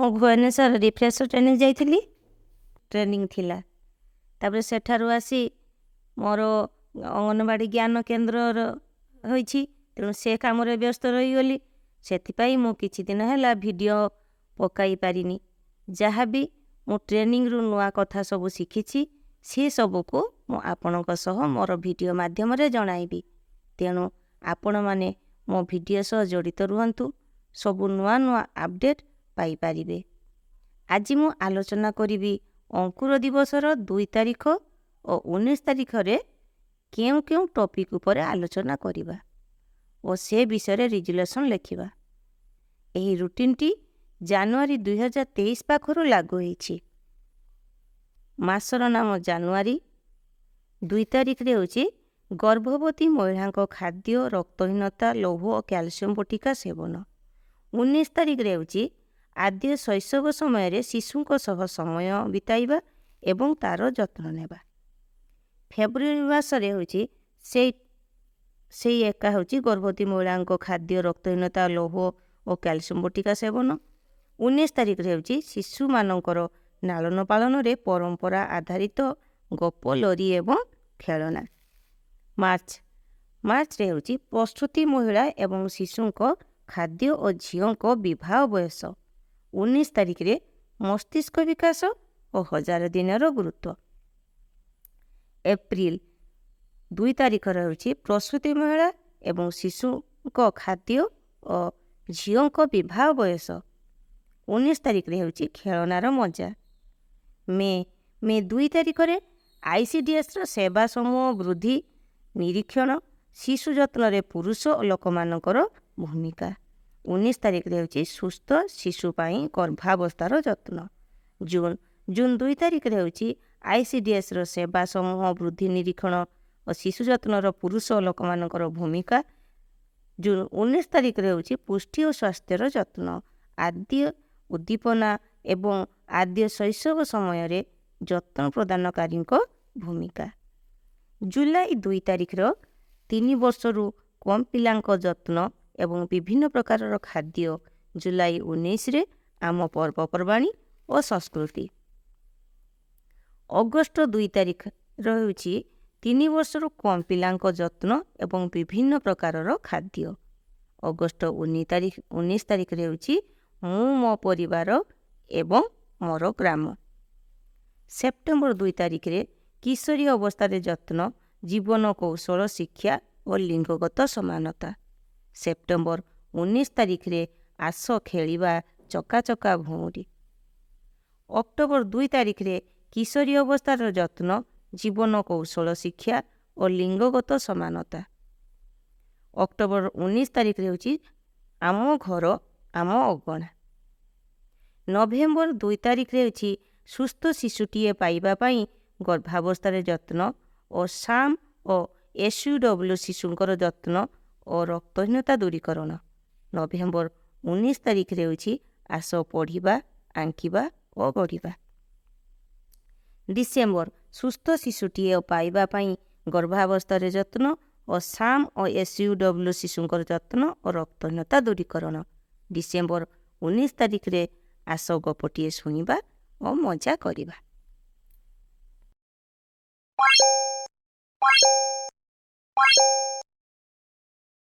Bhubaneswar refresher training जाइली training थिला तापर सेठारु आसी मोर अंगनवाड़ी ज्ञान केन्द्र होइछि तेणु से काम व्यस्त रहीगली से मु किछि दिन है वीडियो पकाई पारिनी जहाँ भी मु ट्रेनिंग रु नुआ कथा सब शिखी सी सबको मु आपणक सह मोर वीडियो माध्यम रे जणाइबी तेणु आपण माने मो वीडियो सह जड़ित रुहंतु सबु नुआ नुआ अपडेट पाई पारिबे। आज मु आलोचना करिबी अंकुर दिवसर 2 तारिख और 19 तारिख रे केउ केउ टॉपिक ऊपर आलोचना करिबा और से विषय रिजोल्यूशन लिखिबा। एही रूटीन टी जनवरी 2023 पाखरु लागू होईछि। मासर नाम जनवरी 2 तारिख रे होछि गर्भवती महिला खाद्य रक्तहीनता लौह और कैल्शियम बटिका सेवन। 19 तारिख रे होछि आद्य शैशव समय रे शिशुक सह समय बिताइबा एवं तार जत्न नेबा। फेब्रुआरी मासरे होछि से एका होछि गर्भवती महिला खाद्य रक्तहीनता लौह और कैल्शियम बटिका सेवन। 19 तारिख रे होछि शिशु मानकर लालन पालन रे परंपरा आधारित गप लरी एवं खेलना। मार्च रे होछि प्रसूति महिला एवं शिशुक खाद्य और झीओं विवाह बयस। 19 तारिख रे मस्तिष्क विकास और 1000 दिनर गुरुत्व। एप्रिल 2 तारिख रे होछि प्रसूति महिला एवं शिशुक खाद्य और झीओं विवाह बयस। 19 तारिख रे होछि खेलनार मजा। मे 2 तारिख रे ICDS सेवा समूह वृद्धि निरीक्षण शिशु जत्न रे पुरुष लोक मानकर भूमिका। 19 तारिख रे होछि सुस्थ शिशु पाई गर्भावस्थार जत्न। जून 2 तारिख रे होछि ICDS सेवा समूह वृद्धि निरीक्षण और शिशु जत्नर पुरुष लोक मानकर भूमिका। जून 19 तारिख रे होछि पुष्टि और स्वास्थ्यर जत्न आद्य उद्दीपना एवं आद्य शैशव समय रे जत्न प्रदानकारी भूमिका। जुलाई 2 तारिख 3 वर्षरु कम पिलांक जत्न एवं विभिन्न प्रकार खाद्य। जुलाई 19 रे आम पर्वपर्वाणी और संस्कृति। अगस्त 2 तारिख रहुछि 3 वर्षरु कम पिलांक जत्न एवं विभिन्न प्रकार खाद्य। अगस्त 19 तारिख रे होछि मु मो परिवार एवं मोर ग्राम। सेप्टेम्बर 2 तारिख रे किशोरी अवस्था रे जत्न जीवन कौशल शिक्षा और लिंगगत समानता। सेप्टेम्बर 19 तारिख रे आस खेलिबा चका चका भौरी। अक्टोबर 2 तारिख रे किशोरी अवस्था रे जत्न जीवन कौशल शिक्षा और लिंगगत समानता। अक्टोबर 19 तारिख रे होछि आम घर आम अगणा। नवेम्बर 2 तारिख रे होछि सुस्थ शिशुटीए पाइबा पाई गर्भावस्था रे जत्न और साम और SUW शिशुंकर जत्न और रक्तहीनता दूरीकरण। नवेम्बर 19 तारिख रे होछि आस पढ़िबा आंकिबा और गढ़िबा। डिसेम्बर सुस्थ शिशुटीए पाइबा पाई गर्भावस्था रे जत्न और साम और SUW शिशुंकर जत्न और रक्तहीनता दूरीकरण। डिसेम्बर 19 तारिख रे आस गपटिए शुणिबा और मजा करिबा।